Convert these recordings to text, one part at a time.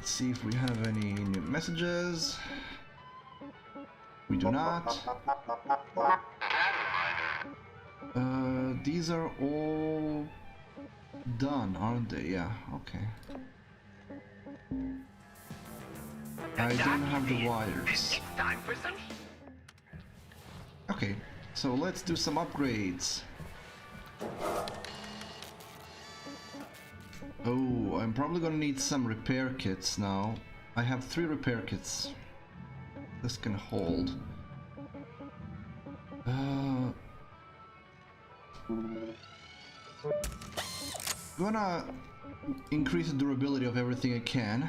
Let's see if we have any new messages. We do not. These are all done, aren't they? Yeah, okay. I don't have the wires. It's time for some. Okay, so let's do some upgrades. Oh, I'm probably gonna need some repair kits now. I have 3 repair kits. This can hold. Gonna increase the durability of everything I can,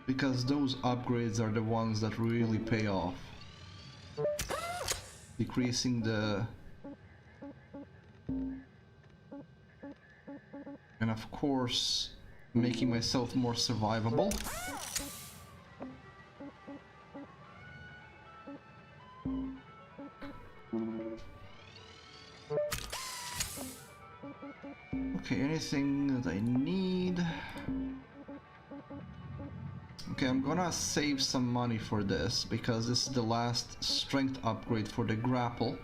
because those upgrades are the ones that really pay off. Decreasing the... and of course making myself more survivable. Okay, anything that I need. Okay, I'm gonna save some money for this because this is the last strength upgrade for the grapple.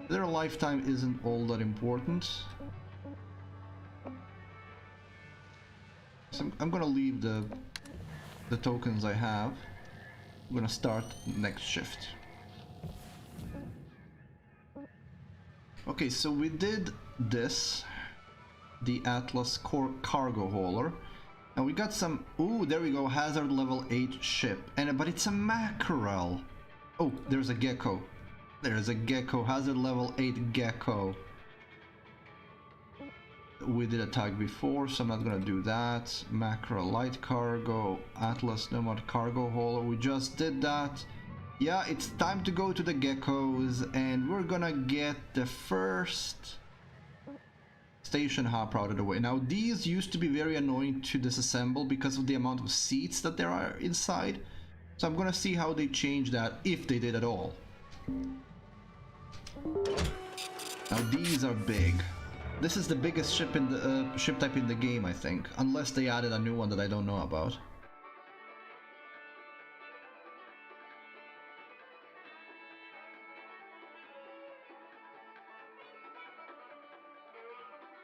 Their lifetime isn't all that important. So I'm gonna leave the tokens I have. I'm gonna start next shift. Okay, so we did this, the Atlas Core cargo hauler, and we got some. Ooh, there we go, hazard level 8 ship, but it's a mackerel. Oh, there's a gecko. There's a gecko, hazard level 8 gecko. We did a tag before, so I'm not gonna do that. Mackerel light cargo, Atlas Nomad cargo hauler, we just did that. Yeah, it's time to go to the geckos, and we're gonna get the first station hopper out of the way. Now, these used to be very annoying to disassemble because of the amount of seats that there are inside. So I'm gonna see how they change that, if they did at all. Now, these are big. This is the biggest ship in the ship type in the game, I think, unless they added a new one that I don't know about.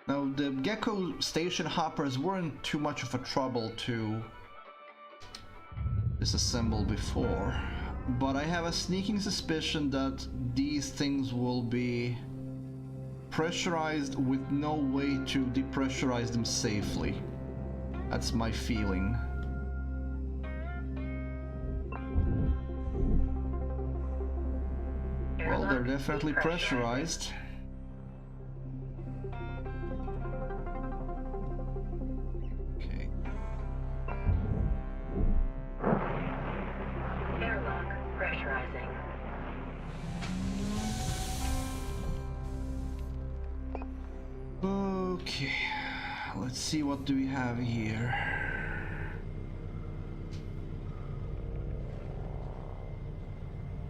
Now, the Gecko Station Hoppers weren't too much of a trouble to disassemble before, but I have a sneaking suspicion that these things will be pressurized with no way to depressurize them safely. That's my feeling. Well, they're definitely pressurized. Okay. Airlock pressurizing. Okay, let's see, what do we have here?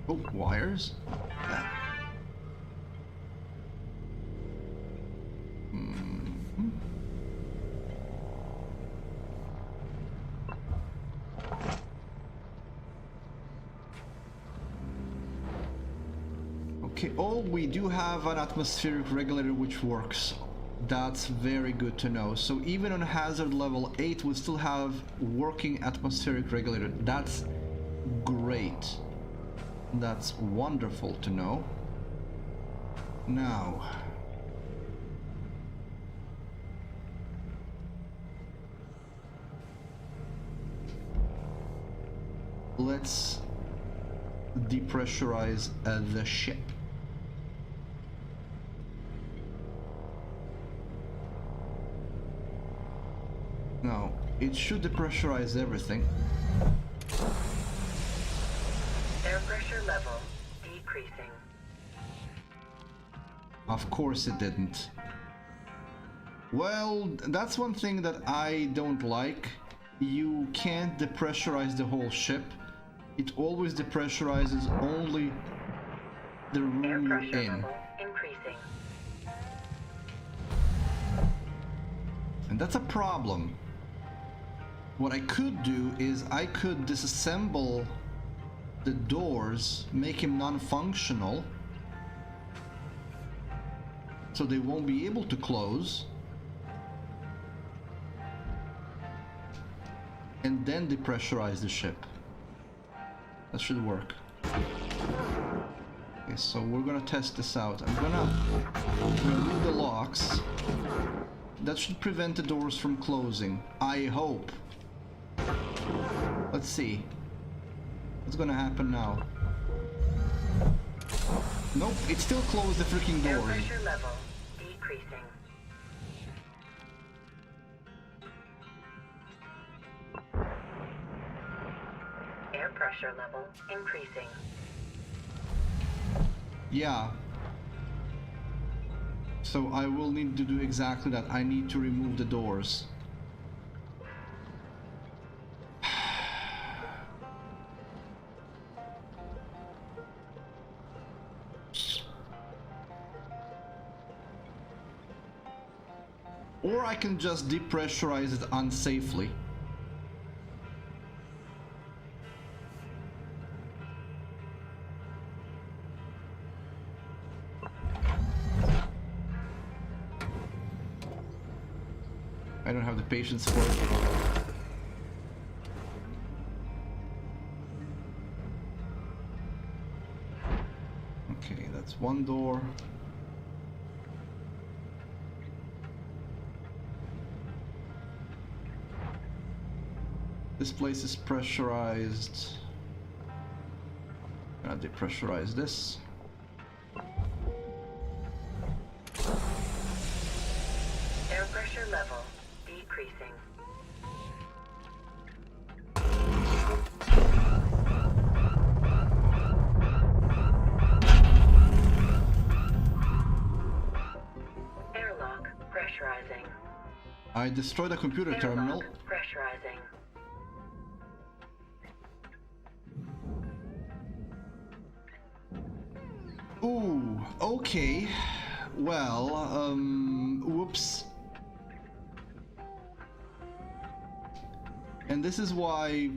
Oh, wires? Okay, oh, we do have an atmospheric regulator which works. That's very good to know. So even on hazard level 8 we still have working atmospheric regulator. That's great. That's wonderful to know. Now, let's depressurize the ship. Now, it should depressurize everything. Air pressure level decreasing. Of course it didn't. Well, that's one thing that I don't like. You can't depressurize the whole ship. It always depressurizes only the room you're in. Increasing. That's a problem. What I could do is I could disassemble the doors, make him non-functional, so they won't be able to close, and then depressurize the ship. That should work. Okay, so we're gonna test this out. I'm gonna remove the locks. That should prevent the doors from closing, I hope. Let's see. What's gonna happen now? Nope, it still closed the freaking Air doors. pressure level decreasing. Air pressure level increasing. Yeah. So I will need to do exactly that. I need to remove the doors. Or I can just depressurize it unsafely. I don't have the patience for it. Okay, that's one door. This place is pressurized. I'm gonna depressurize this. Air pressure level decreasing. Airlock pressurizing. I destroyed a computer terminal. Airlock pressurizing. Ooh, okay. Well, whoops. And this is why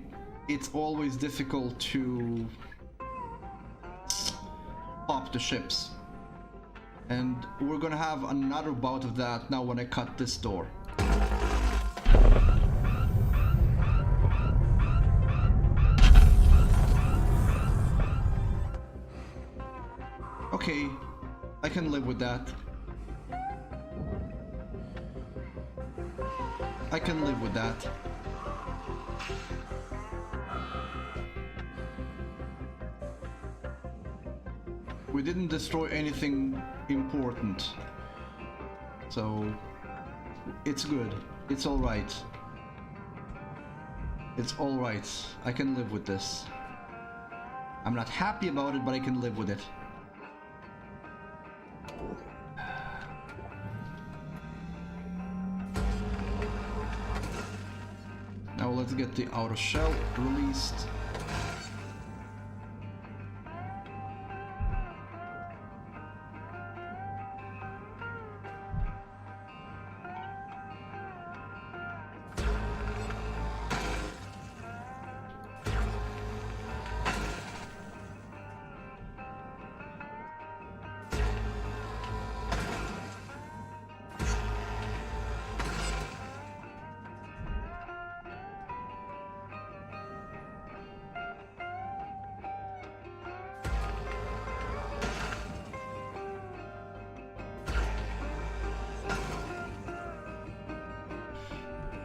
it's always difficult to pop the ships. And we're gonna have another bout of that now when I cut this door. Okay, I can live with that. I can live with that. We didn't destroy anything important, so it's good. It's all right. It's all right. I can live with this. I'm not happy about it, but I can live with it. Now let's get the outer shell released.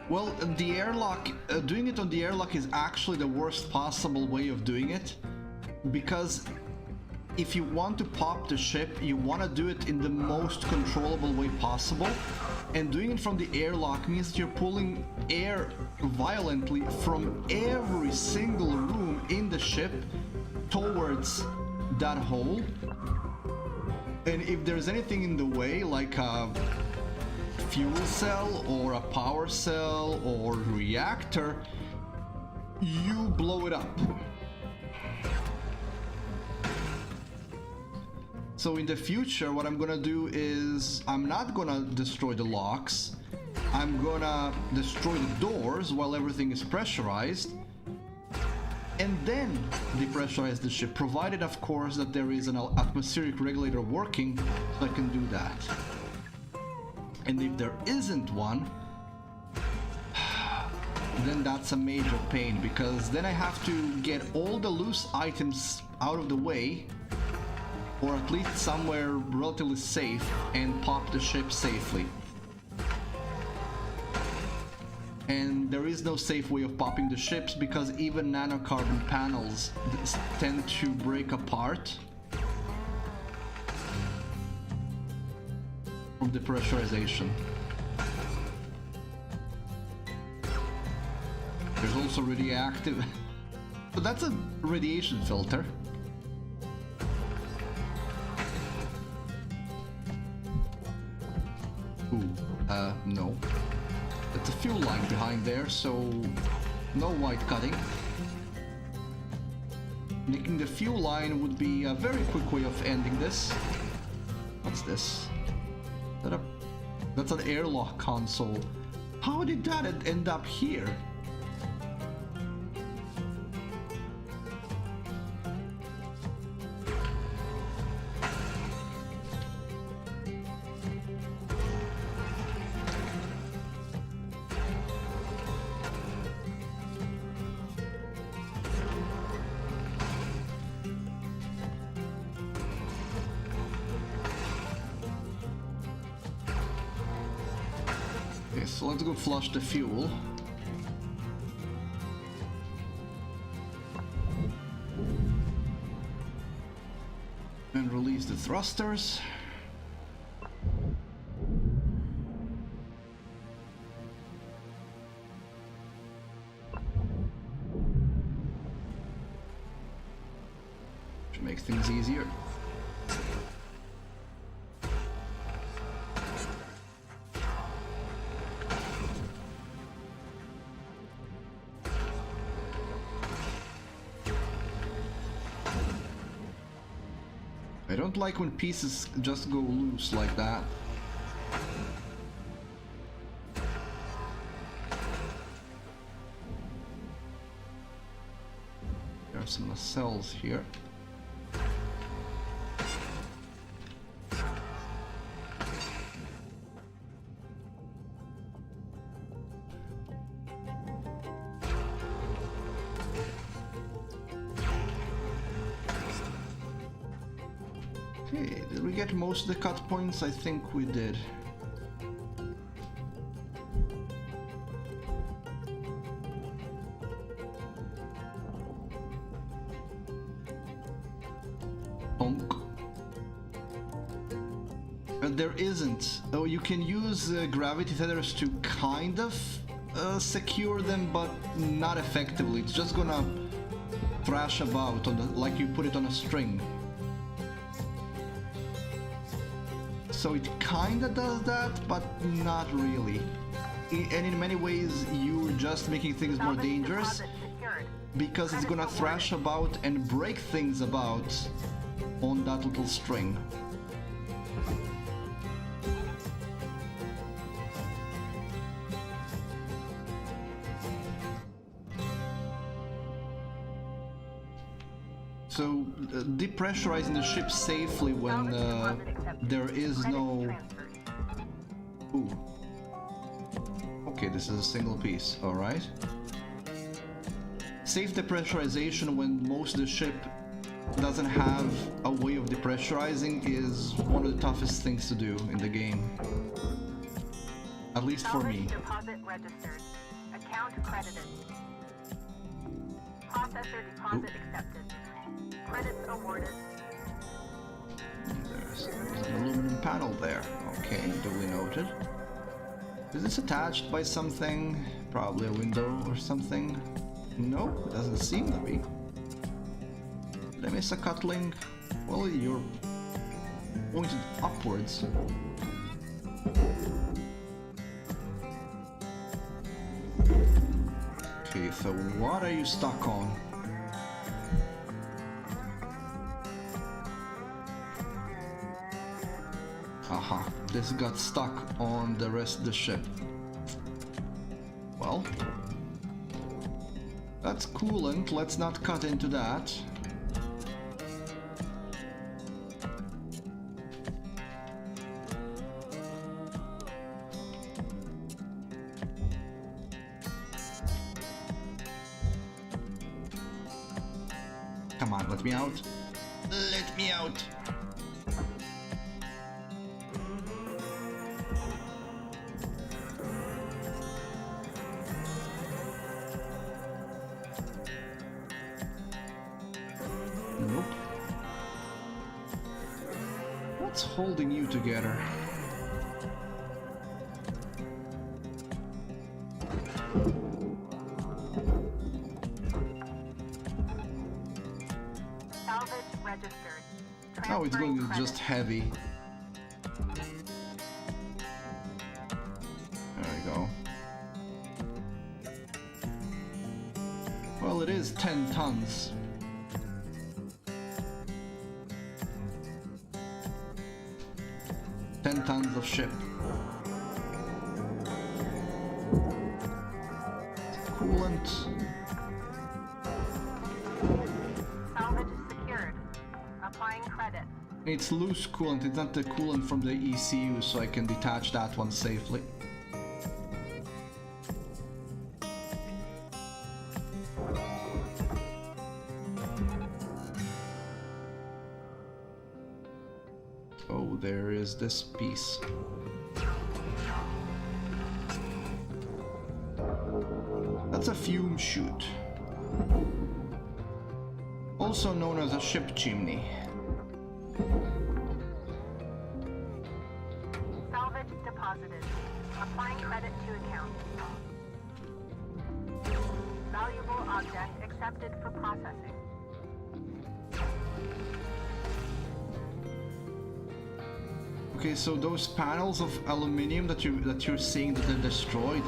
Well, the airlock, doing it on the airlock is actually the worst possible way of doing it, because if you want to pop the ship, you want to do it in the most controllable way possible, and doing it from the airlock means that you're pulling air violently from every single room in the ship towards that hole. And if there's anything in the way, like a fuel cell or a power cell or reactor, you blow it up. So in the future, what I'm gonna do is I'm not gonna destroy the locks. I'm gonna destroy the doors while everything is pressurized, and then depressurize the ship, provided of course that there is an atmospheric regulator working, so I can do that. And if there isn't one, then that's a major pain, because then I have to get all the loose items out of the way, or at least somewhere relatively safe, and pop the ship safely. And there is no safe way of popping the ships, because even nanocarbon panels tend to break apart from depressurization. There's also radioactive, but that's a radiation filter. Ooh, no. It's a fuel line behind there, so no white cutting. Nicking the fuel line would be a very quick way of ending this. What's this? That's an airlock console. How did that end up here? Okay, so let's go flush the fuel. And release the thrusters. Which makes things easier. I don't like when pieces just go loose like that. There are some nacelles here. Okay, did we get most of the cut points? I think we did. Honk. There isn't. Oh, you can use gravity tethers to kind of secure them, but not effectively. It's just gonna thrash about on the, like you put it on a string. So it kinda does that, but not really. And in many ways, you're just making things more dangerous, because it's gonna thrash about and break things about on that little string. So depressurizing the ship safely when there is no... Ooh. Okay, this is a single piece, alright. Safe depressurization when most of the ship doesn't have a way of depressurizing is one of the toughest things to do in the game. At least for me. Deposit registered. Account credited. Processor deposit accepted. Credits awarded. There's an aluminum panel there. Okay, duly noted. Is this attached by something? Probably a window or something? No, it doesn't seem to be. Did I miss a cut link? Well, you're pointed upwards. Okay, so what are you stuck on? Aha, this got stuck on the rest of the ship. well. That's coolant, let's not cut into that. Come on, let me out. Let me out. Nope. What's holding you together? Salvage registered. Oh, it's going to Transferring just heavy. There we go. Well, it is 10 tons. Tons of ship. Coolant. Salvage secured. Applying credit. It's loose coolant, it's not the coolant from the ECU, so I can detach that one safely. Oh, there is this piece. That's a fume chute. Also known as a ship chimney. Salvage deposited. Applying credit to account. Valuable object accepted for processing. Okay, so those panels of aluminium that you're seeing that they're destroyed,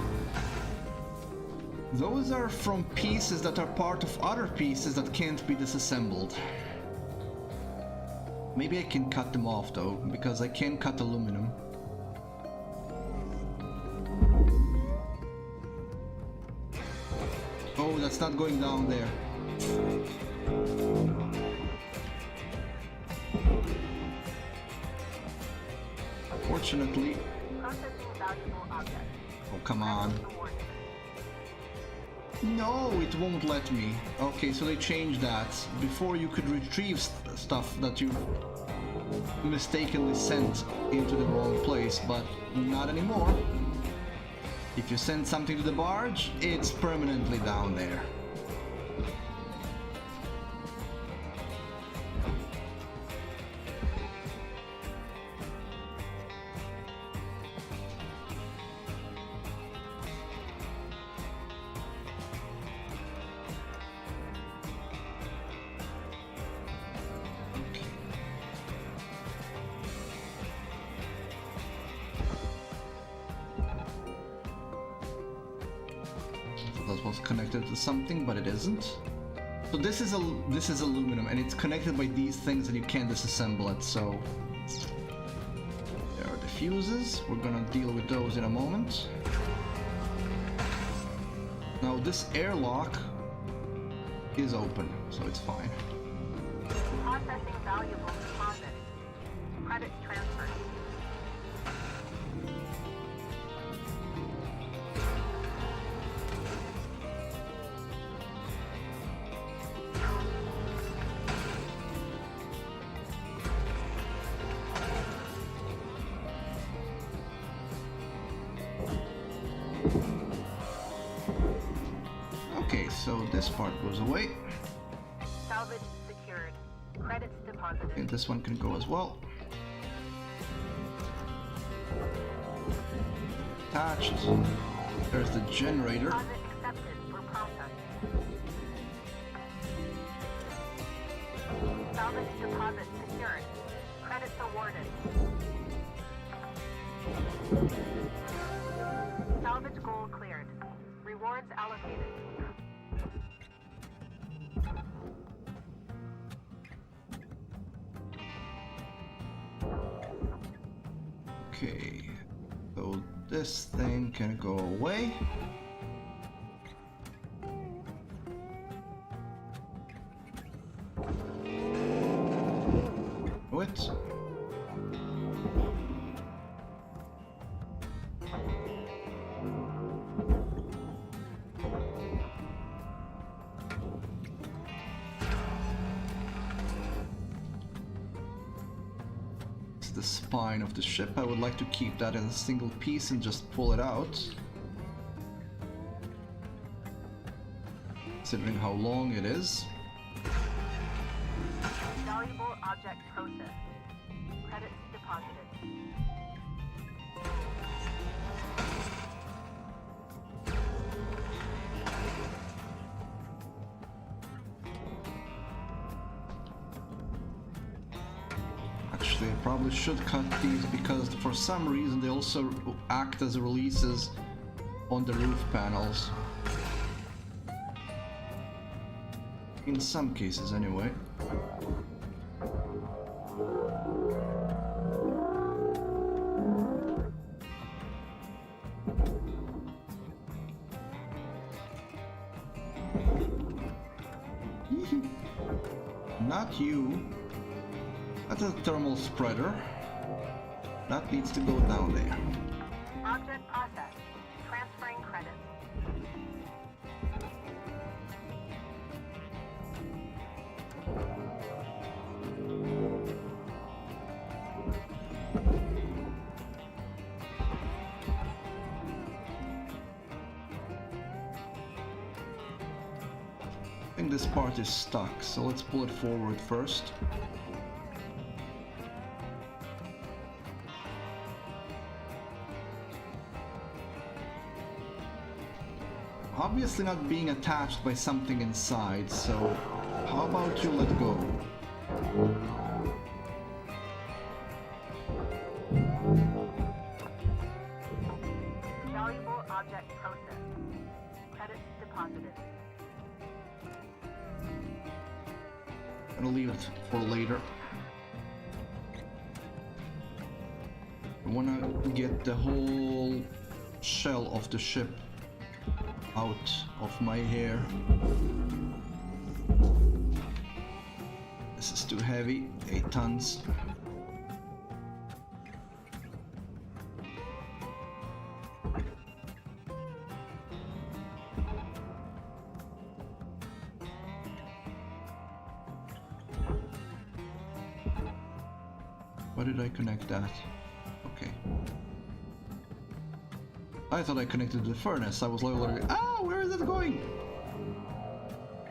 those are from pieces that are part of other pieces that can't be disassembled. Maybe I can cut them off though, because I can cut aluminum. Oh, that's not going down there. Fortunately. Processing valuable object. Oh, come on. No, it won't let me. Okay, so they changed that. Before you could retrieve stuff that you mistakenly sent into the wrong place, but not anymore. If you send something to the barge, it's permanently down there. That was connected to something, but it isn't. So this is aluminum, and it's connected by these things, and you can't disassemble it. So there are the fuses. We're gonna deal with those in a moment. Now this airlock is open, so it's fine. Processing valuable deposit. Credit transferred. Okay, so this part goes away. Salvage secured. Credits deposited. And this one can go as well. Attached. There's the generator. Deposit accepted for processing. Salvage deposit secured. Credits awarded. Salvage goal cleared. Rewards allocated. Okay, so this thing can go away. the spine of the ship. I would like to keep that as a single piece and just pull it out. Considering how long it is. Valuable object processed. Credits deposited. Actually, I probably should cut these because for some reason they also act as releases on the roof panels. In some cases, anyway. Not you. That's a thermal spreader. That needs to go down there. Object processed. Transferring credits. I think this part is stuck, so let's pull it forward first. Obviously not being attached by something inside, so how about you let go? Valuable object processed. Credits deposited. I'm gonna leave it for later. I wanna get the whole shell of the ship out of my hair. This is too heavy, 8 tons. Why did I connect that? Okay. I thought I connected the furnace. I was literally, where is it going?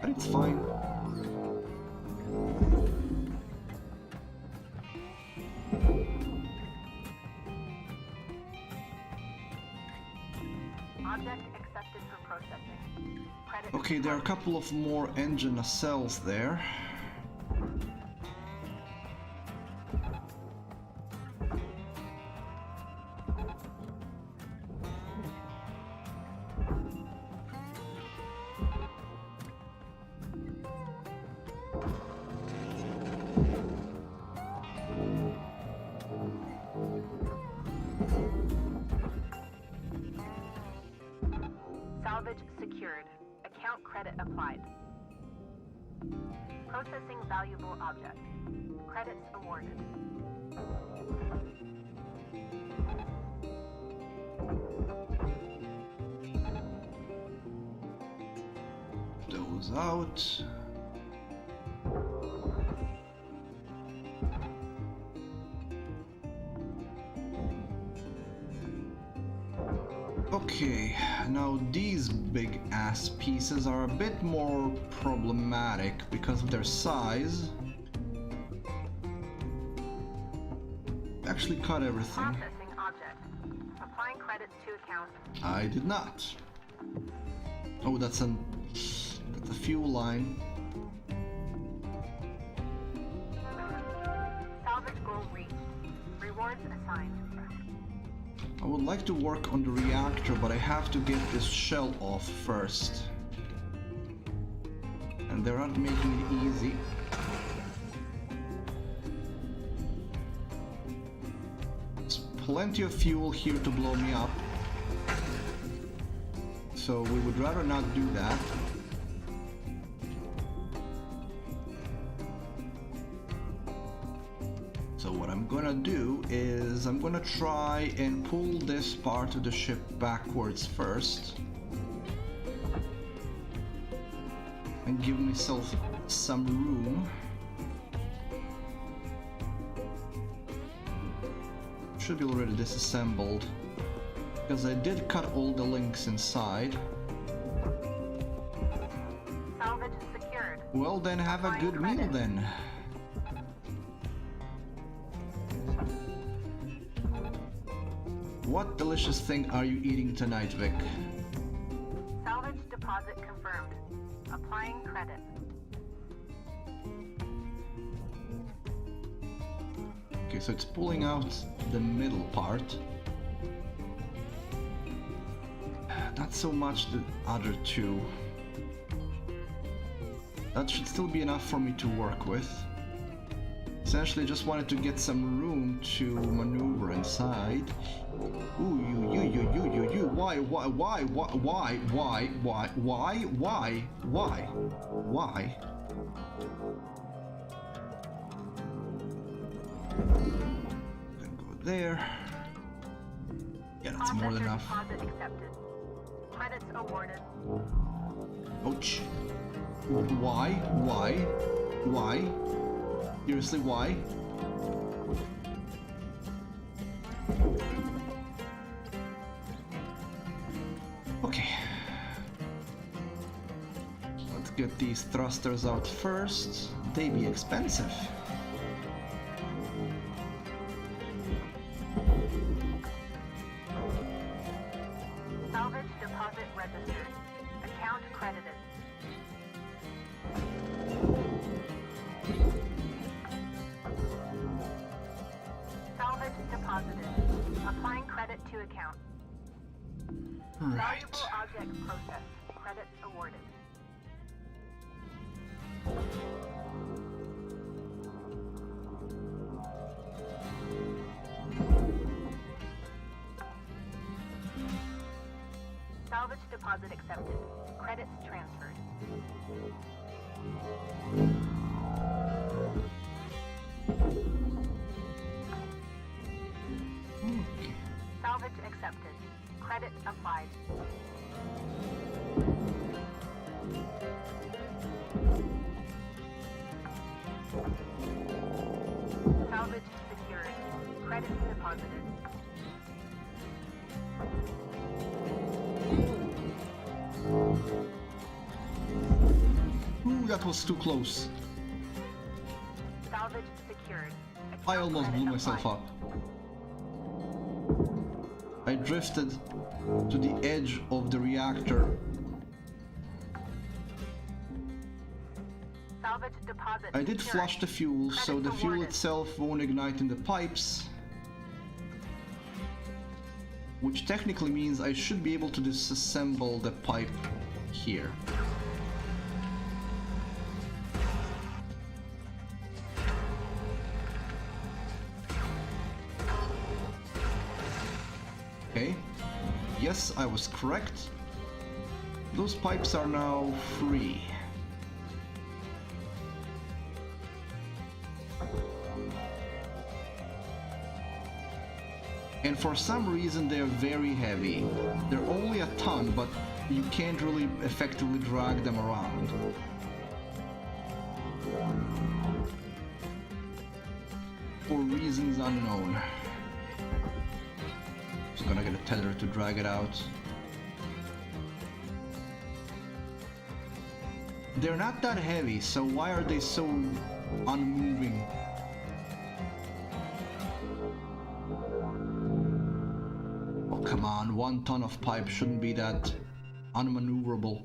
But it's fine. Object accepted for processing. Credits Okay, there are a couple of more engine nacelles there. Salvage secured. Account credit applied. Processing valuable object. Credits awarded. Those out. Okay, now these big ass pieces are a bit more problematic because of their size. Actually cut everything. Processing object. Applying credits to account. I did not. Oh, that's a fuel line. Salvage goal reached. Rewards assigned. I would like to work on the reactor, but I have to get this shell off first. And they're not making it easy. There's plenty of fuel here to blow me up. So we would rather not do that. So what I'm gonna do is I'm gonna try and pull this part of the ship backwards first. And give myself some room. should be already disassembled. Because I did cut all the links inside. Salvage secured. Well then, have a good meal then. What delicious thing are you eating tonight, Vic? Salvage deposit confirmed. Applying credit. Okay, so it's pulling out the middle part. Not so much the other two. That should still be enough for me to work with. Essentially, just wanted to get some room to maneuver inside. Ooh, you, why, Then go there. Yeah, that's more than enough. Deposit accepted. Credits awarded. Ouch. Why? Seriously, why? Okay. Let's get these thrusters out first. They be expensive. Salvage deposit registered. Account credited. Salvage deposited. Applying credit to account. Right. Valuable object processed. Credits awarded. Salvage deposit accepted. Credits transferred. Okay. Salvage accepted. Credit applied. Salvage secured. Credits deposited. Ooh, that was too close. Salvage secured. I almost blew myself up. I drifted to the edge of the reactor. Salvage deposit I did secured. flush the fuel, so the Credits fuel awarded. itself won't ignite in the pipes. Which technically means I should be able to disassemble the pipe here. Okay. Yes, I was correct. Those pipes are now free. And for some reason they're very heavy. They're only a ton, but you can't really effectively drag them around. For reasons unknown. Just gonna get a tether to drag it out. They're not that heavy, so why are they so unmoving? Oh, come on, 1 ton of pipe shouldn't be that unmaneuverable.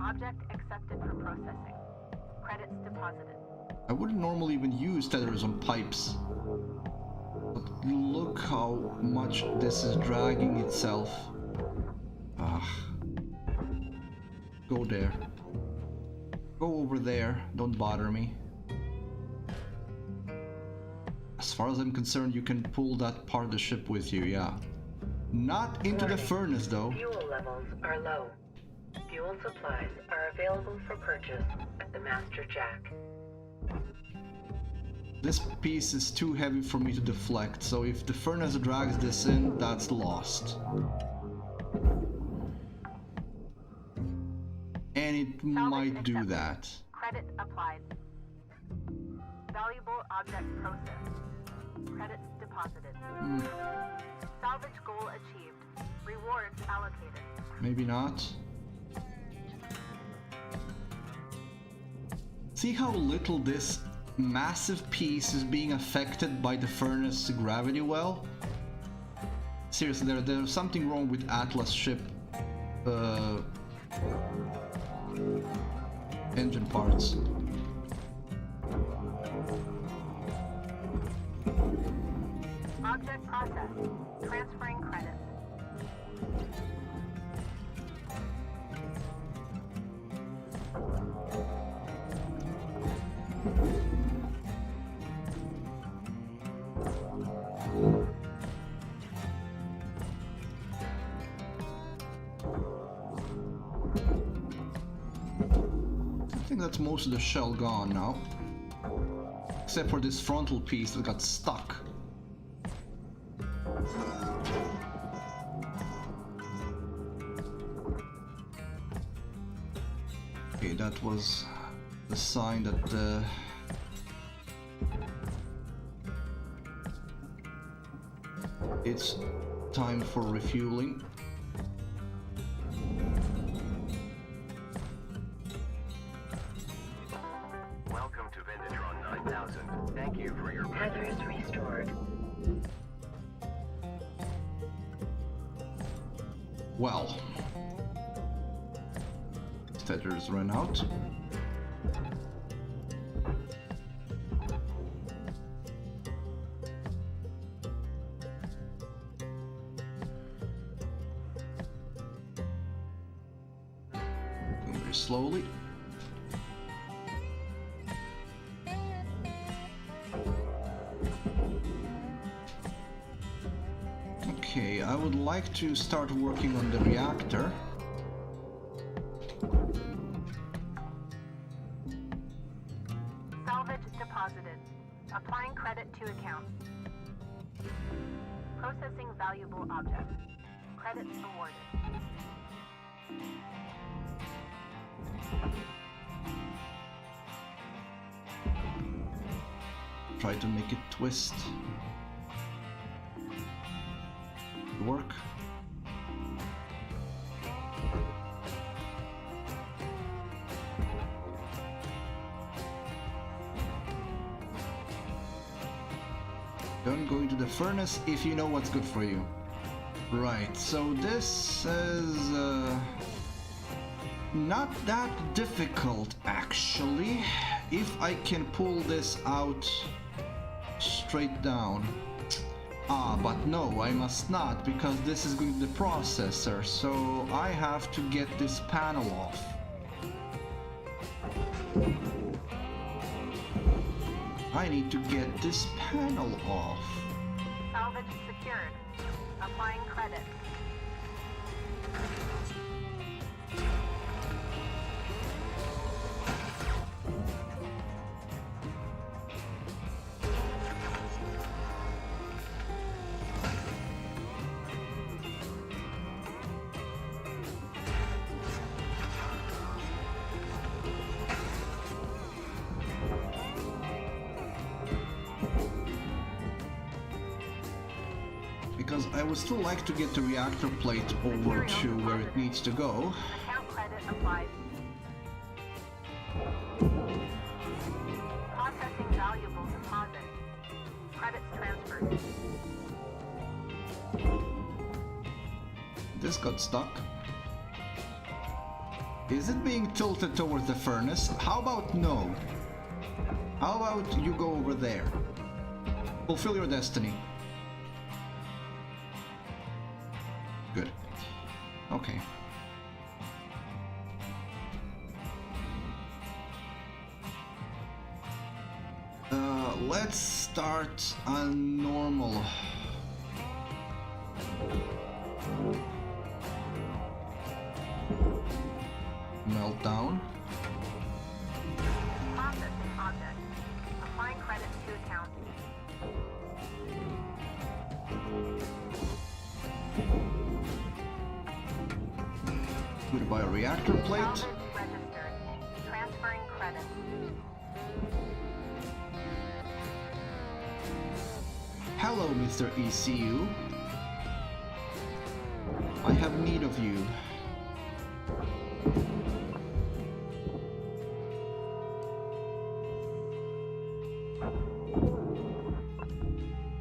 Object accepted for processing. Credits deposited. I wouldn't normally even use tethers on pipes. But look how much this is dragging itself. Go there. Go over there, don't bother me. As far as I'm concerned, you can pull that part of the ship with you, yeah. Not into the furnace though. Fuel levels are low. Fuel supplies are available for purchase at the Master Jack. This piece is too heavy for me to deflect, so if the furnace drags this in, that's lost. And it it might do that. Credit applied. Valuable object processed. Credits deposited. Salvage goal achieved. Rewards allocated. Maybe not. See how little this massive piece is being affected by the furnace gravity well? Seriously, there's something wrong with Atlas ship engine parts. Object processed. Transferring credits. I think that's most of the shell gone now. Except for this frontal piece that got stuck. Okay, that was the sign that it's time for refueling. Welcome to Venditron 9000. Thank you for your Heather's restored. Well, tethers ran out. Going very slowly. Okay, I would like to start working on the reactor. Salvage deposited. Applying credit to account. Processing valuable object. Credits awarded. Try to make it twist. Work. Don't go into the furnace if you know what's good for you. Right, so this is not that difficult actually, if I can pull this out straight down. Ah, but no, I must not, because this is going to the processor, so I have to get this panel off. I need to get this panel off. Salvage secured. Applying credit. Because I would still like to get the reactor plate over to where it needs to go. Account credit applied. Processing valuable deposit. Credits transferred. This got stuck. Is it being tilted towards the furnace? How about no? How about you go over there? Fulfill your destiny. Good. Okay. Let's start on normal. Meltdown. Processing object. Applying credits to account. Goodbye reactor plate. Salvage registered. Hello, Mr. ECU. I have need of you.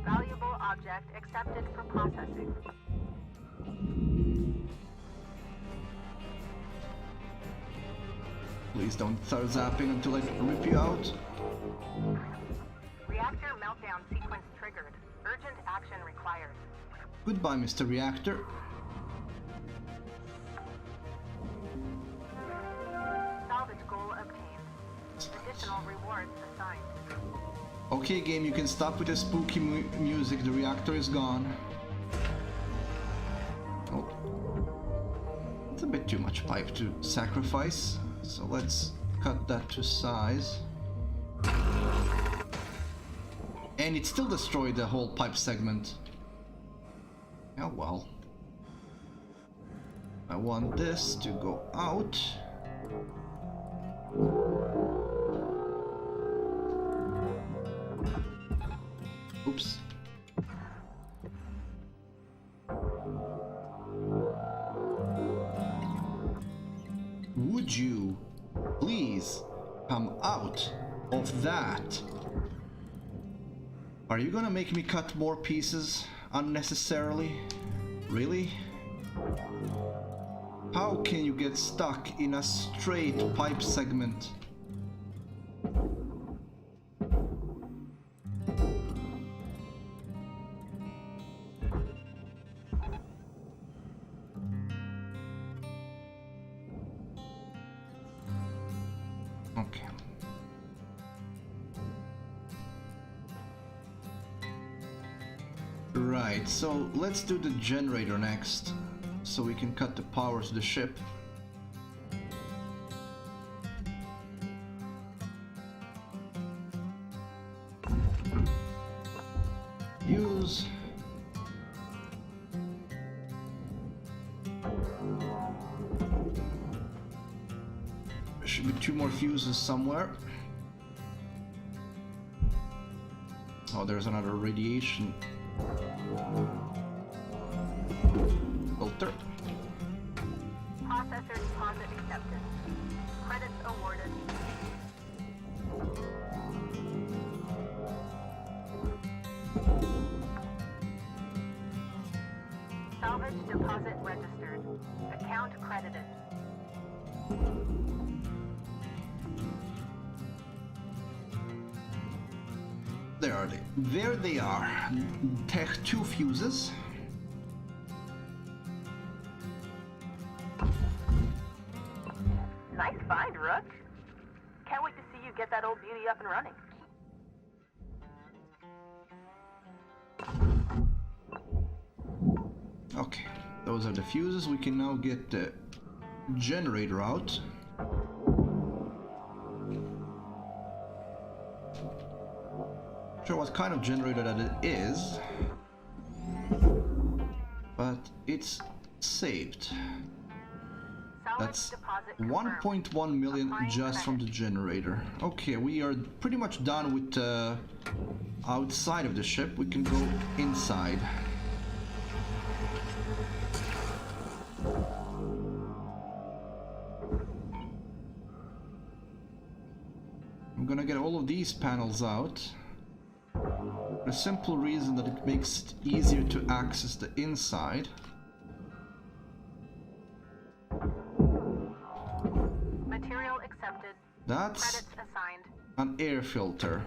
Valuable object accepted for processing. Please don't start zapping until I rip you out. Reactor meltdown sequence triggered. Urgent action required. Goodbye, Mr. Reactor. Salvage goal obtained. Additional rewards assigned. Okay, game, you can stop with the spooky music. The reactor is gone. Oh. It's a bit too much pipe to sacrifice. So let's cut that to size. And it still destroyed the whole pipe segment. Oh well. I want this to go out. Oops. Would you please come out of that? Are you gonna make me cut more pieces unnecessarily? Really? How can you get stuck in a straight pipe segment? Okay. Right, so let's do the generator next, so we can cut the power to the ship. Use. There should be 2 more fuses somewhere. Oh, there's another radiation filter. Processor deposit accepted. Credits awarded. Salvage deposit registered. Account credited. There they are. Tech 2 fuses. Nice find, Rook. Can't wait to see you get that old beauty up and running. Okay, those are the fuses. We can now get the generator out. Sure what kind of generator that it is, but it's saved. That's 1.1 million just from the generator. Okay, we are pretty much done with the outside of the ship. We can go inside. I'm gonna get all of these panels out. For the simple reason that it makes it easier to access the inside. Material accepted. That's Credits assigned. an air filter.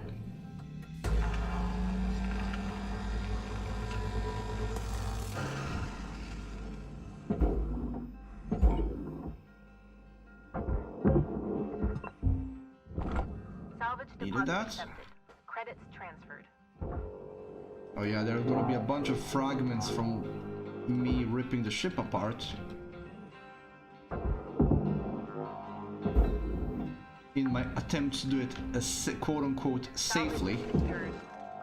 Salvage Needed deposit that? accepted. Credits transferred. Oh yeah, there's gonna be a bunch of fragments from me ripping the ship apart. In my attempt to do it as quote-unquote safely. Salvage secured.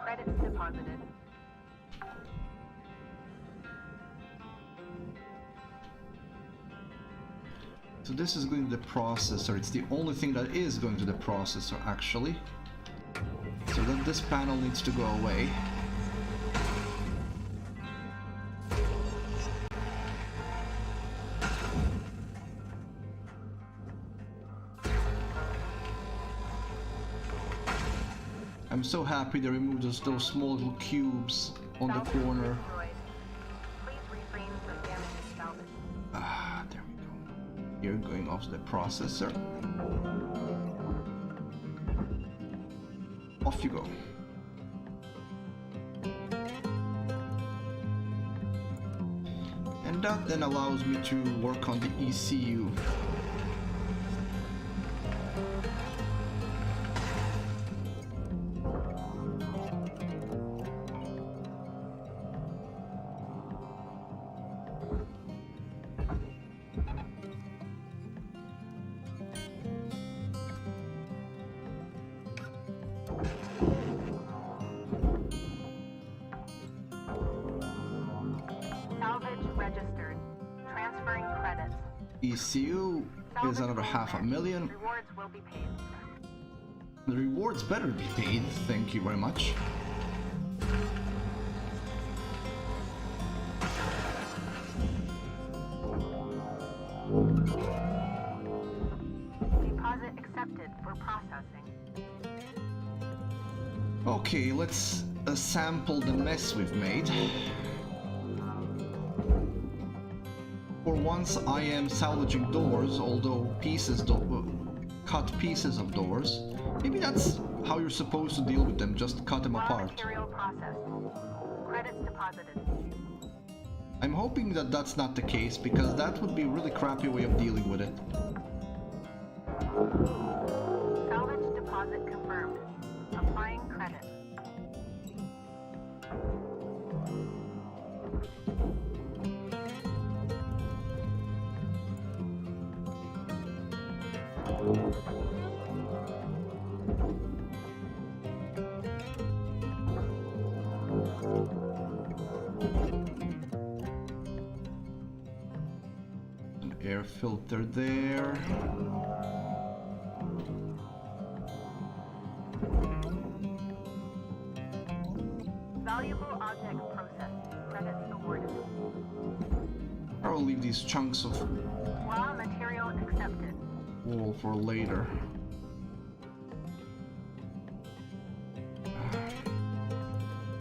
Credits deposited. So this is going to the processor. It's the only thing that is going to the processor actually. So then this panel needs to go away. I'm so happy they removed those small little cubes on the Salvage corner. destroyed. Please refrain from damaging salvage. Ah, there we go. You're going off the processor. Off you go. And that then allows me to work on the ECU. Salvage registered. Transferring credits. ECU is another $500,000. Rewards will be paid. The rewards better be paid, thank you very much. Deposit accepted for processing. Okay, let's sample the mess we've made. For once I am salvaging doors, although cut pieces of doors. Maybe that's how you're supposed to deal with them, just cut them Raw apart. material processed. Credits deposited. I'm hoping that that's not the case, because that would be a really crappy way of dealing with it. Salvage deposit confirmed. Applying credit. An air filter there. Valuable objects processed. Credits awarded. I'll leave these chunks of Raw material accepted. wall for later.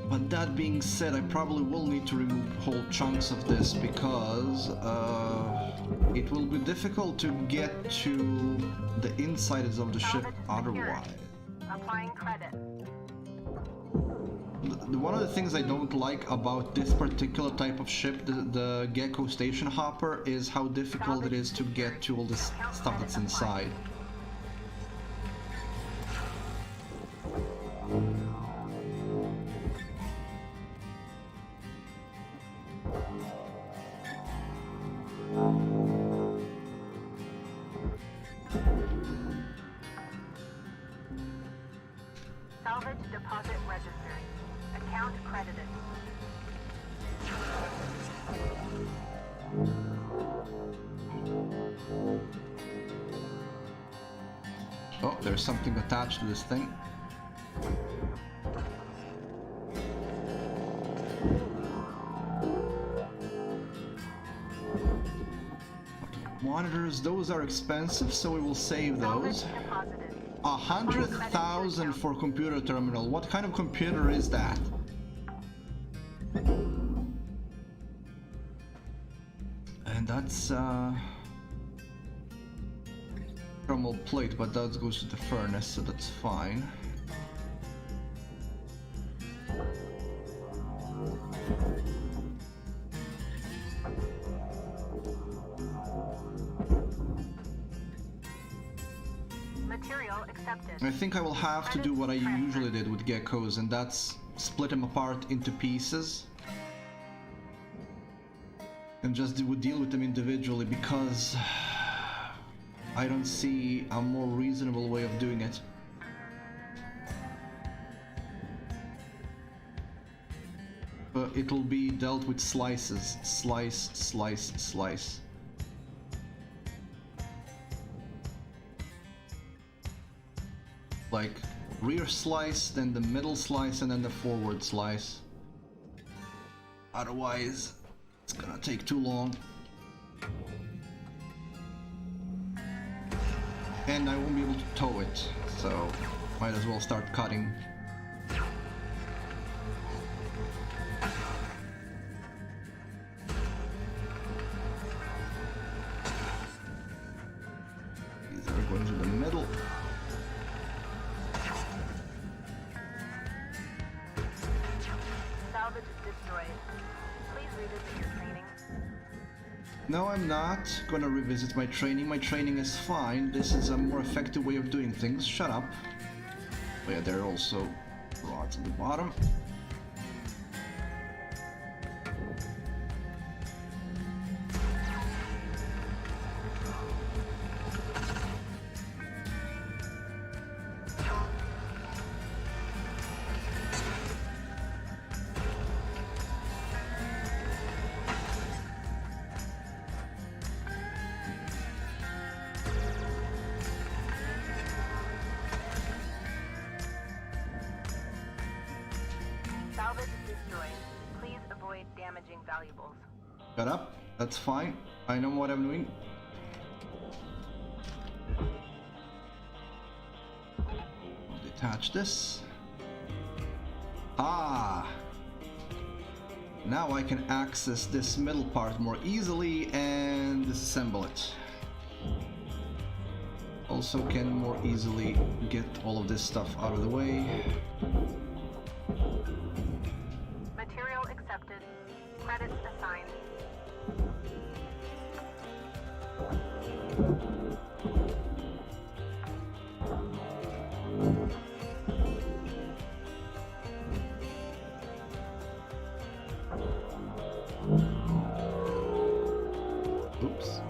But that being said, I probably will need to remove whole chunks of this because it will be difficult to get to the insides of the ship Salvage otherwise. secured. Applying credit. One of the things I don't like about this particular type of ship, the Gecko Station Hopper, is how difficult it is to get to all this stuff that's inside. Salvage deposit registered. Account credited. Oh, there's something attached to this thing. Monitors, those are expensive, so we will save those. Salvage deposited. 100,000 for computer terminal. What kind of computer is that? And that's thermal plate, but that goes to the furnace, so that's fine. Material accepted. I think I will have to do what I usually did with geckos, and that's split them apart into pieces and just deal with them individually, because I don't see a more reasonable way of doing it. But it'll be dealt with slices. Slice, slice, slice. Like rear slice, then the middle slice, and then the forward slice. Otherwise, it's gonna take too long. And I won't be able to tow it, so might as well start cutting. Salvage destroyed. Please revisit your training. No, I'm not gonna revisit my training. My training is fine. This is a more effective way of doing things. Shut up. Oh yeah, there are also rods on the bottom. Salvage destroyed. Please avoid damaging valuables. Shut up. That's fine. I know what I'm doing. I'll detach this. Ah! Now I can access this middle part more easily and disassemble it. Also can more easily get all of this stuff out of the way. Material accepted. Credits assigned. Oops.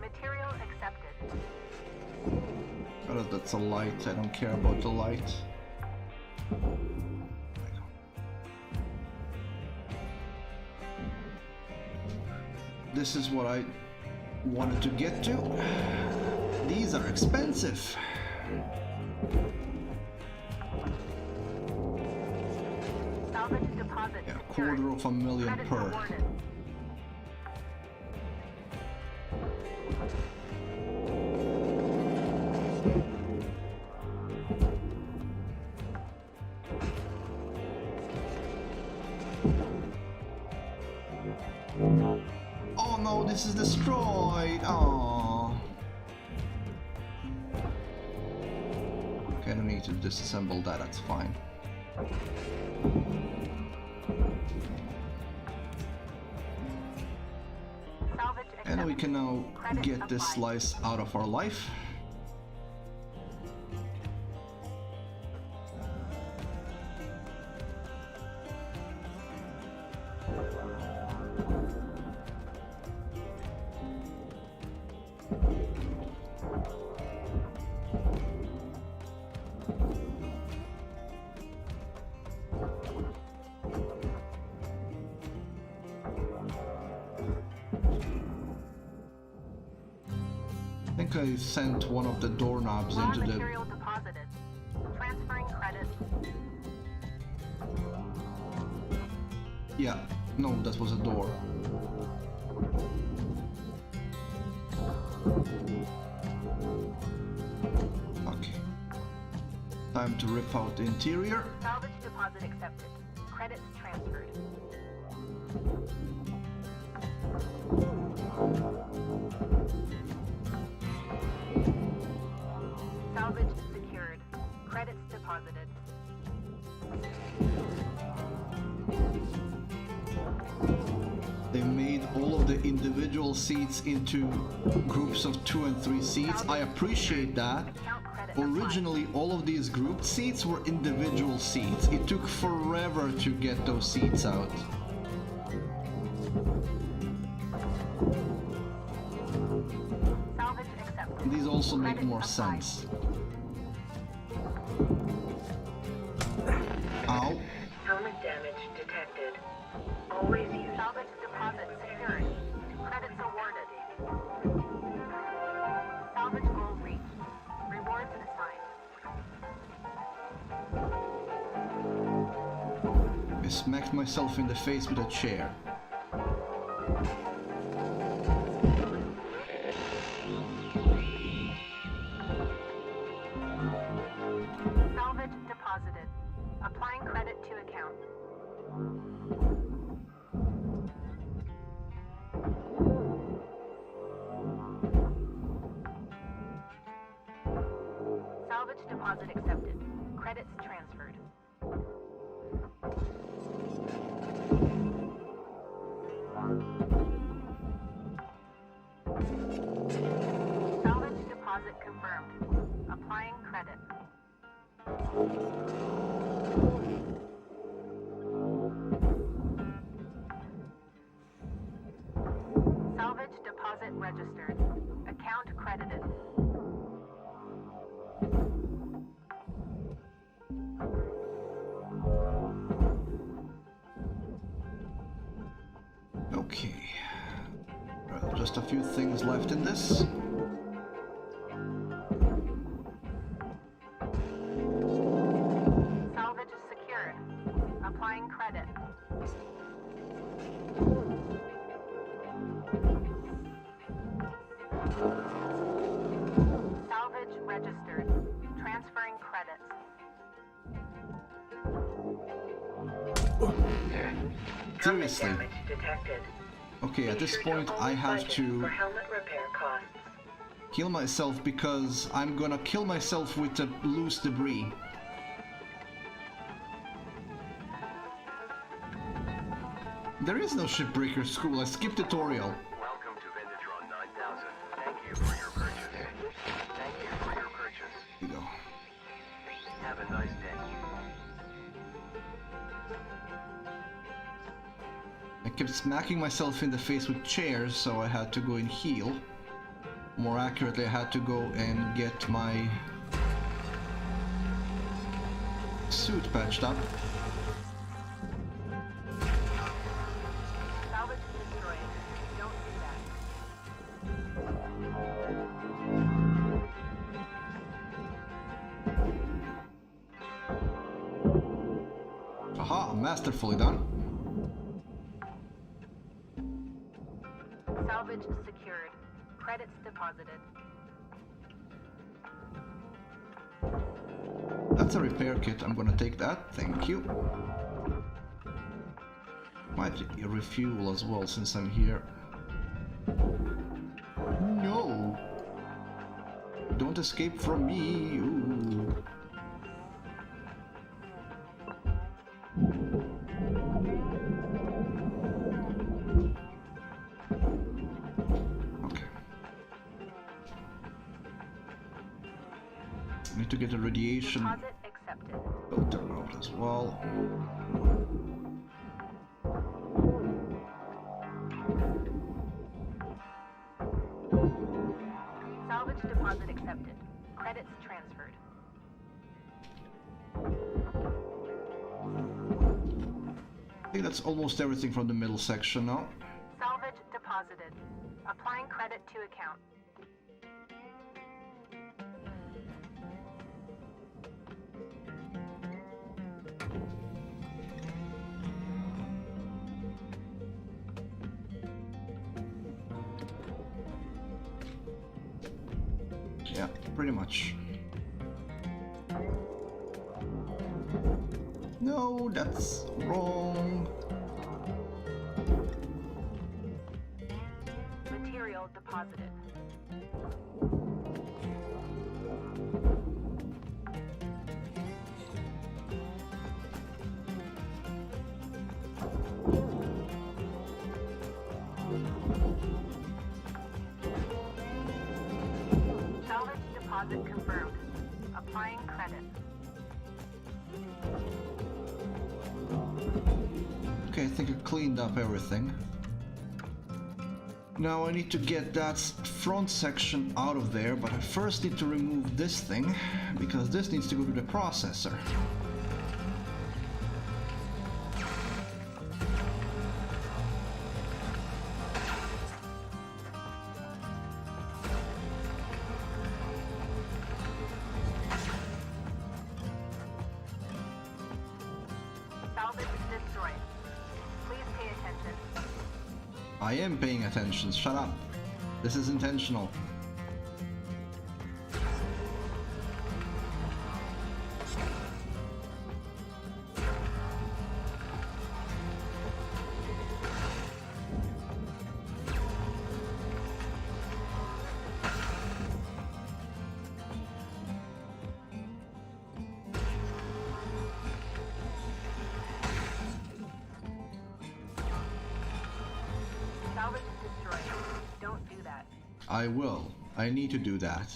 Material accepted. Oh, that's a light. I don't care about the light. This is what I wanted to get to. These are expensive. Salvage deposit Yeah, secured. $250,000 Credits per. awarded. Oh no, this is destroyed. Oh. Okay, I don't need to disassemble that. That's fine. Salvage And we accepted. can now Credits get this applied. slice out of our life. I think I sent one of the doorknobs Raw into the... material deposited. Transferring credits. Yeah, no, that was a door. Okay. Time to rip out the interior. Salvage deposit accepted. Credits transferred. Salvage secured. Credits deposited. They made all of the individual seats into groups of 2 and 3 seats. I appreciate that. Count credit applied. Originally, all of these grouped seats were individual seats. It took forever to get those seats out. Salvage accepted. And these also make Credit more applied. sense. Ow. Helmet damage detected. Always use Salvage deposit secured. Credits awarded. Salvage goal reached. Rewards assigned. I smacked myself in the face with a chair. Salvage deposited. Applying credit to account. Credits transferred. Salvage deposit confirmed. Applying credit. Salvage deposit registered. Account credited. Okay. Just a few things left in this. Salvage secured. Applying credit. Salvage registered. Transferring credits. Seriously. Damage detected. Okay, at this point I have to For helmet repair costs. kill myself because I'm gonna kill myself with the loose debris. There is no Shipbreaker school, I skipped tutorial. Welcome to Venditron 9000. Thank you for your purchase. Thank you for your purchase. Here you go. Have a nice day. I kept smacking myself in the face with chairs, so I had to go and heal. More accurately, I had to go and get my suit patched up. Salvage destroyed. Don't do that. Aha, masterfully done. Salvage secured. Credits deposited. That's a repair kit, I'm gonna take that, thank you. Might refuel as well since I'm here. No! Don't escape from me! Ooh. Okay. Need to get a radiation Deposit accepted. filter out as well. Salvage deposit accepted. Credits transferred. I think that's almost everything from the middle section now. Salvage deposited. Applying credit to account. Yeah, pretty much. No, that's wrong. Material deposited. Salvage deposit confirmed. Applying credit. Okay, I think I cleaned up everything. Now I need to get that front section out of there, but I first need to remove this thing, because this needs to go to the processor. Salvage destroyed. Please pay attention. I am paying attention, shut up. This is intentional. Salvage is destroyed. Don't do that. I will. I need to do that.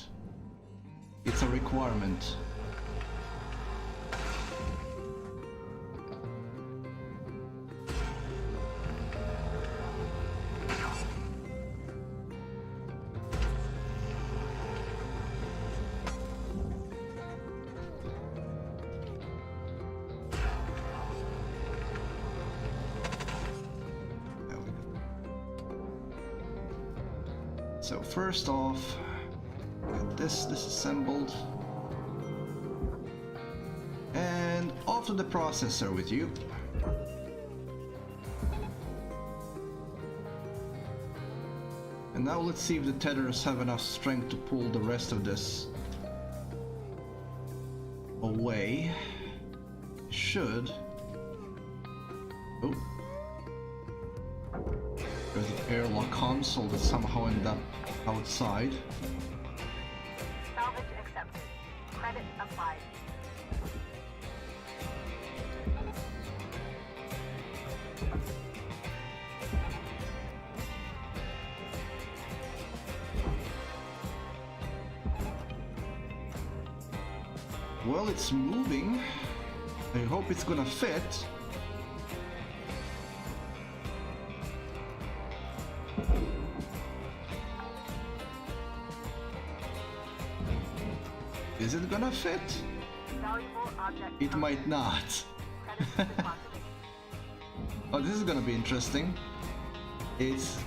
It's a requirement. So first off, get this disassembled. And off to the processor with you. And now let's see if the tethers have enough strength to pull the rest of this away. Should. Oh. There's an airlock console that somehow ended up outside. Salvage accepted. Credit applied. Well, it's moving. I hope it's gonna fit. Is it gonna fit? Valuable object. It might not. Credit deposited. Oh, this is gonna be interesting. It's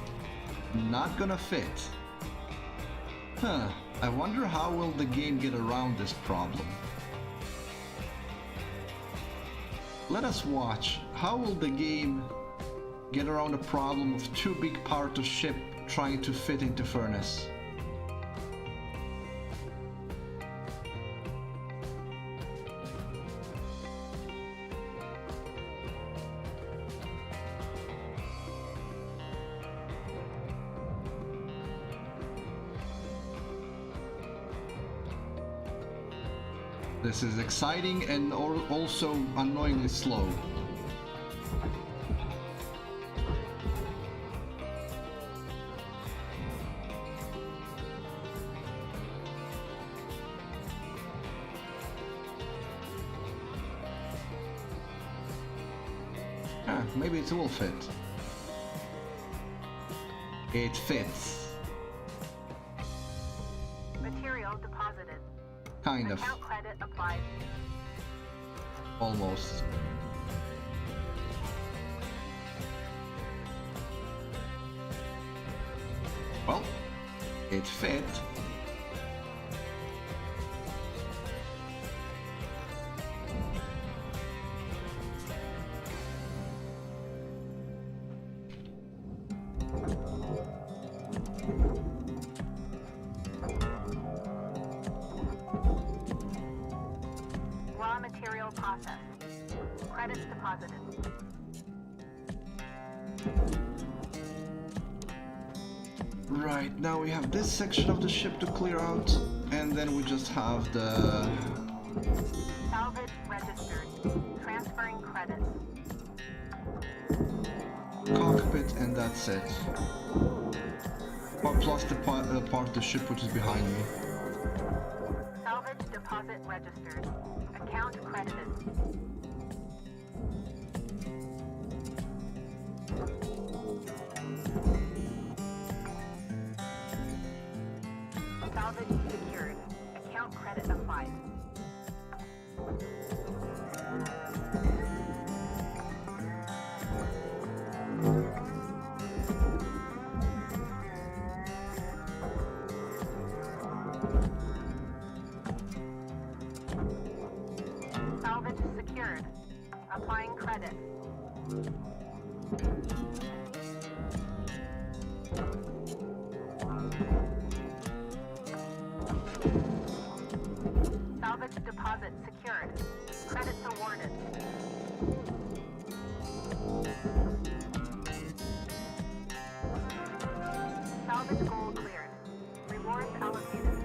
not gonna fit. Huh. I wonder how will the game get around this problem. Let us watch. How will the game get around the problem of too big part of ship trying to fit into furnace? This is exciting and also annoyingly slow. Maybe it will fit. It fits. Material deposited. Kind of. Account credit applied. Almost. Well, it fit. Raw material processed. Credits deposited. Right, now we have this section of the ship to clear out, and then we just have the Salvage registered. Transferring credits. cockpit, and that's it. Or plus the part of the ship which is behind me. Salvage deposit registered. Account credited. Salvage secured. Account credit applied. Salvage secured. Applying credit. Salvage deposit secured. Credits awarded. Salvage goal cleared. Rewards allocated.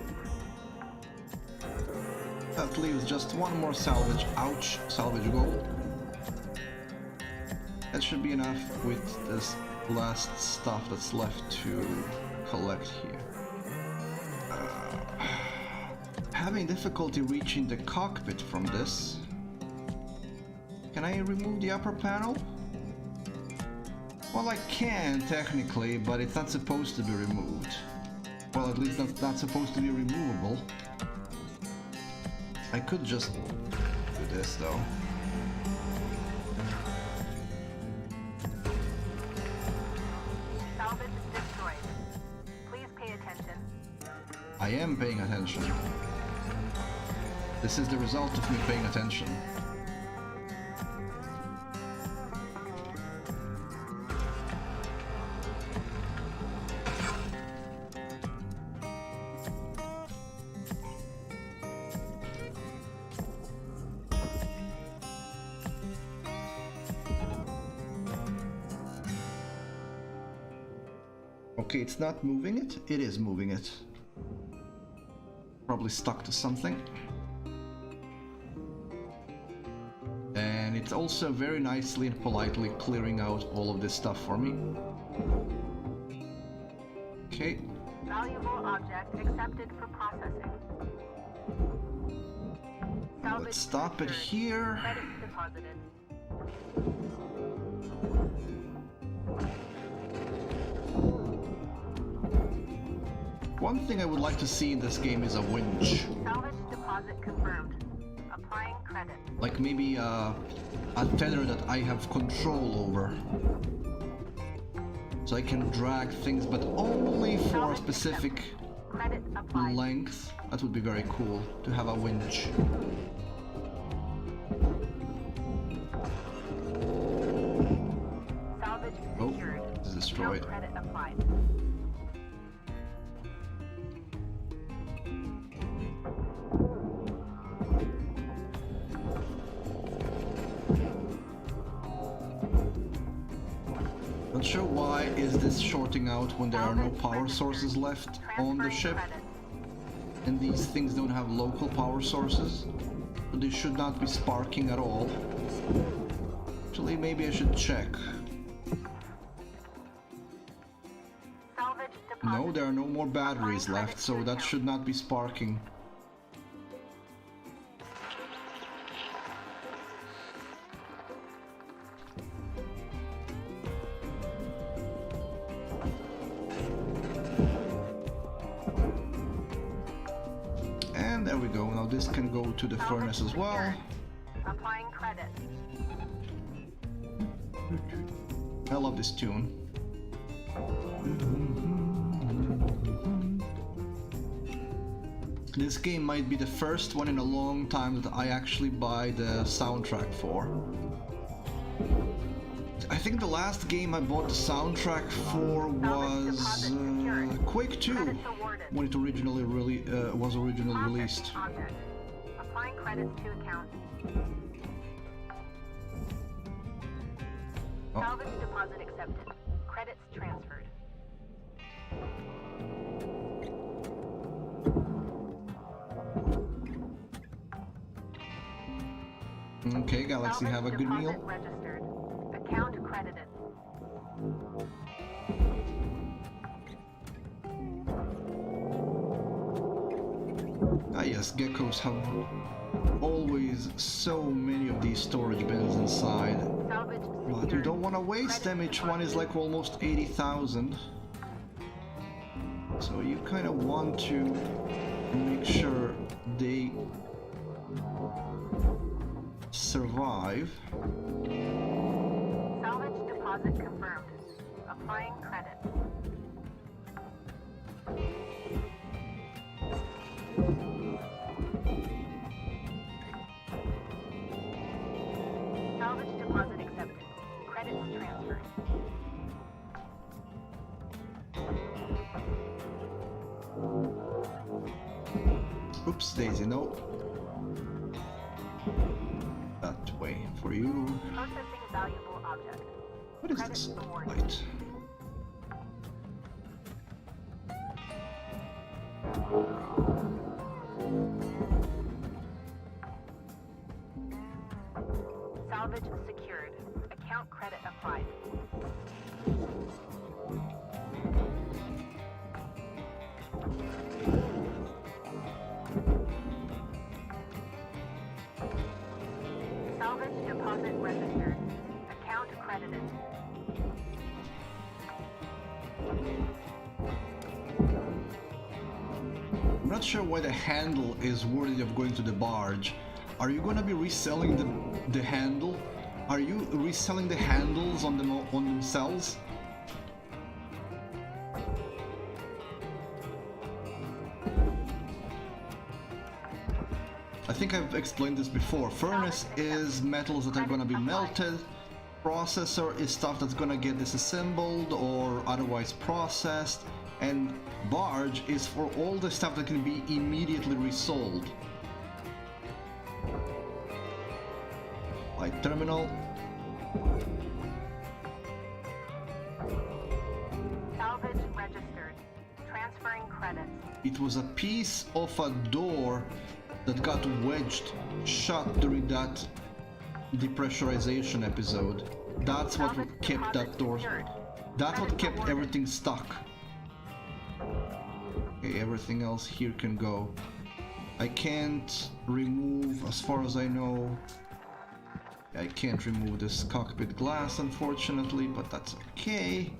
That leaves just one more salvage. Ouch, salvage goal. That should be enough with this last stuff that's left to collect here. Having difficulty reaching the cockpit from this. Can I remove the upper panel? Well, I can technically, but it's not supposed to be removed. Well, at least that's not supposed to be removable. I could just do this though. Salvage destroyed. Please pay attention. I am paying attention. This is the result of me paying attention. Okay, it's not moving it. It is moving it. Probably stuck to something. And it's also very nicely and politely clearing out all of this stuff for me. Okay. Valuable object accepted for processing. Salvage Let's stop it secured. here. Credits deposited. One thing I would like to see in this game is a winch. Salvage deposit confirmed. Applying credit. Like maybe a tether that I have control over. So I can drag things, but only for a specific Credit applied. length. That would be very cool, to have a winch. Salvage Oh, secured. it's No destroyed. credit applied. Not sure why is this shorting out when there are no power sources left on the Transferring ship, credit. and these things don't have local power sources, so they should not be sparking at all. Actually, maybe I should check. Salvage deposit. No, there are no more batteries left, so that should not be sparking. And there we go. Now this can go to the furnace as well. Applying credit. I love this tune. This game might be the first one in a long time that I actually buy the soundtrack for. I think the last game I bought the soundtrack for was Quake 2 when it originally was originally released. Object. Applying credits to account. Oh. Salvage deposit accepted. Credits transferred. Okay, Galaxy, have a good meal. Deposit registered. Account credited. Ah yes, geckos have always so many of these storage bins inside. Salvage But you secured. don't want to waste them, each one is like almost 80,000. So you kind of want to make sure they survive. Salvage deposit confirmed. Applying credit. Salvage deposit accepted. Credits transferred. Oops, Daisy, no. That way for you. Processing valuable object. What is Credits this? awarded. Light. Salvage secured. Account credit applied. I'm not sure why the handle is worthy of going to the barge. Are you gonna be reselling the handle? Are you reselling the handles on themselves? I think I've explained this before. Furnace is metals that are gonna be melted. Processor is stuff that's gonna get disassembled or otherwise processed. And barge is for all the stuff that can be immediately resold. Light terminal. Salvage registered. Transferring credits. It was a piece of a door that got wedged shut during that depressurization episode. That's what kept that door. That's what kept everything stuck. Okay, everything else here can go. I can't remove, as far as I know, I can't remove this cockpit glass, unfortunately, but that's okay,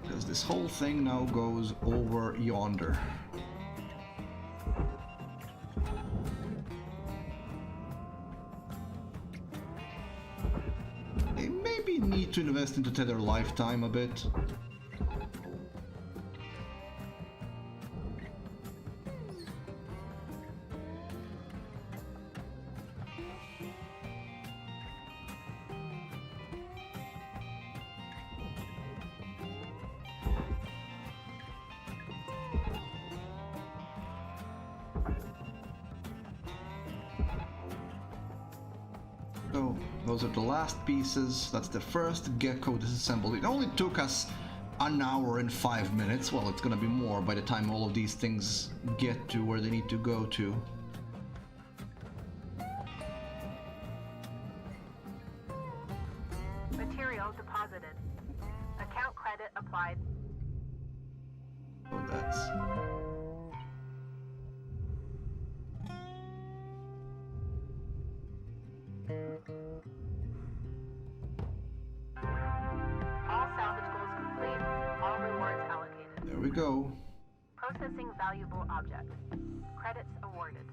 because this whole thing now goes over yonder. I maybe need to invest into Tether Lifetime a bit. So those are the last pieces. That's the first Gecko disassembled. It only took us an hour and 5 minutes. Well, it's gonna be more by the time all of these things get to where they need to go to. Material deposited. Account credit applied. So that's... All salvage goals complete. All rewards allocated. there we go. Processing valuable object. Credits awarded.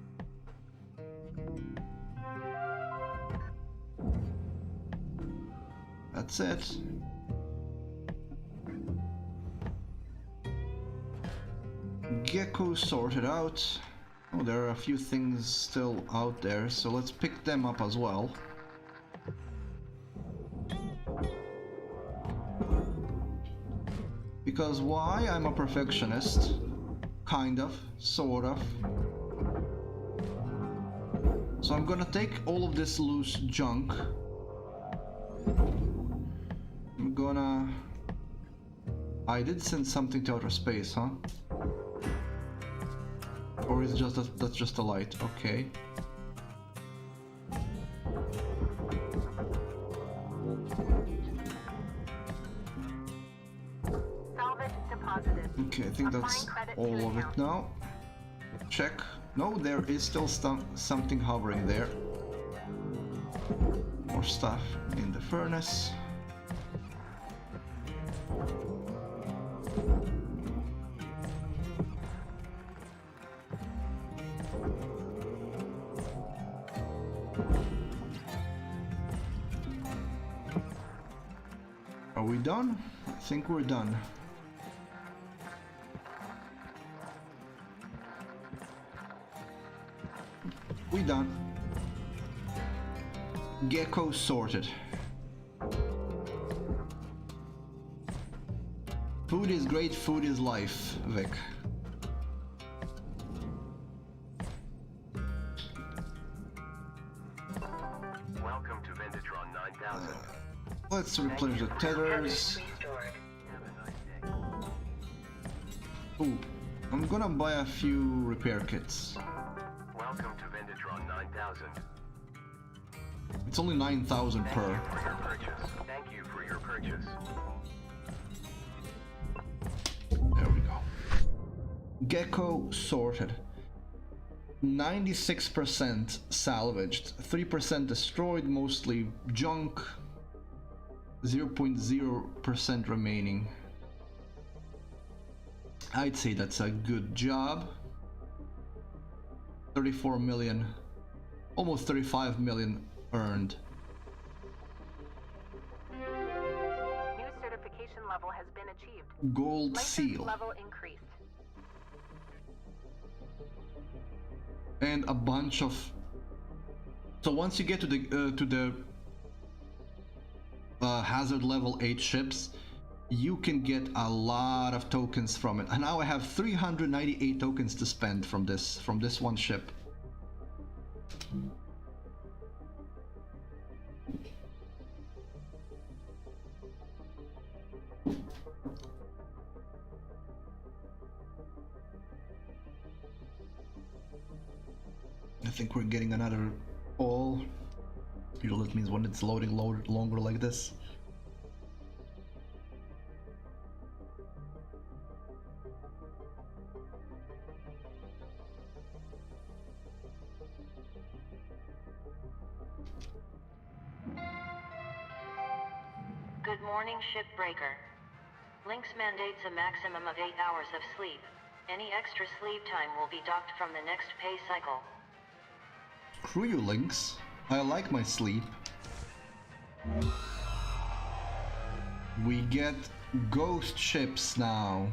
That's it. Gecko sorted out. Oh, there are a few things still out there, so let's pick them up as well. Because why? I'm a perfectionist. Kind of, sort of. So I'm gonna take all of this loose junk. I'm gonna... I did send something to outer space, huh? Or is it just that's just a light? Okay. Salvage deposited. Okay, I think that's all of it now. Check. No, there is still something hovering there. More stuff in the furnace. Are we done? I think we're done. We done. Gecko sorted. Food is great, food is life, Vic. Welcome to Vendatron 9000. Let's replenish the tethers. Restored. Have a nice day. Ooh, I'm gonna buy a few repair kits. Welcome to Vendatron 9000. It's only 9,000 Thank per. you for your purchase. Thank you for your purchase. There we go. Gecko sorted. 96% salvaged, 3% destroyed, mostly junk, 0.0% remaining. I'd say that's a good job. 34 million, almost 35 million earned. New certification level has been achieved. Gold License seal. level increased. And a bunch of... So once you get to the hazard level 8 ships, you can get a lot of tokens from it. And now I have 398 tokens to spend from this one ship. I think we're getting another call. Usually that means when it's loading longer like this. Good morning, Shipbreaker. Lynx mandates a maximum of 8 hours of sleep. Any extra sleep time will be docked from the next pay cycle. Screw you, Lynx. I like my sleep. We get ghost ships now.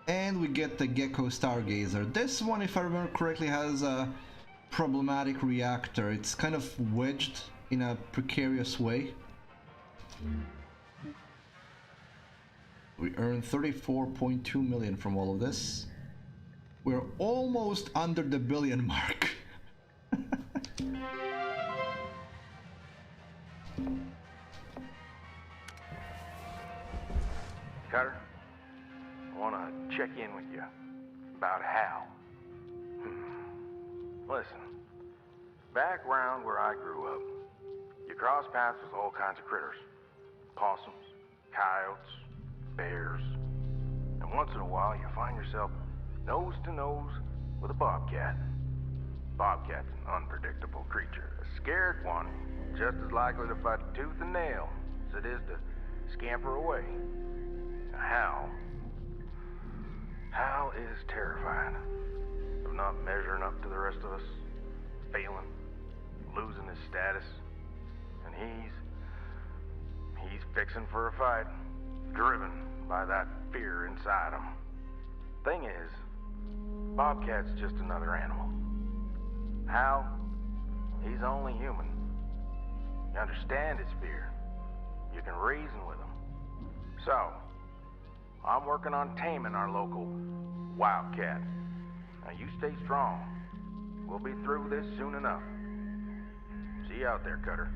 And we get the Gecko Stargazer. This one, if I remember correctly, has a problematic reactor. It's kind of wedged in a precarious way. We earned 34.2 million from all of this. We're almost under the billion mark. Cutter, I want to check in with you about Hal. Listen, back round where I grew up, you cross paths with all kinds of critters. Possums, coyotes, bears, and once in a while you find yourself nose to nose with a bobcat. Bobcat's an unpredictable creature. A scared one, just as likely to fight tooth and nail as it is to scamper away. Hal is terrified of not measuring up to the rest of us, failing, losing his status, and he's fixing for a fight, driven by that fear inside him. Thing is, Bobcat's just another animal. Hal, he's only human. You understand his fear. You can reason with him. So, I'm working on taming our local wildcat. Now you stay strong. We'll be through this soon enough. See you out there, Cutter.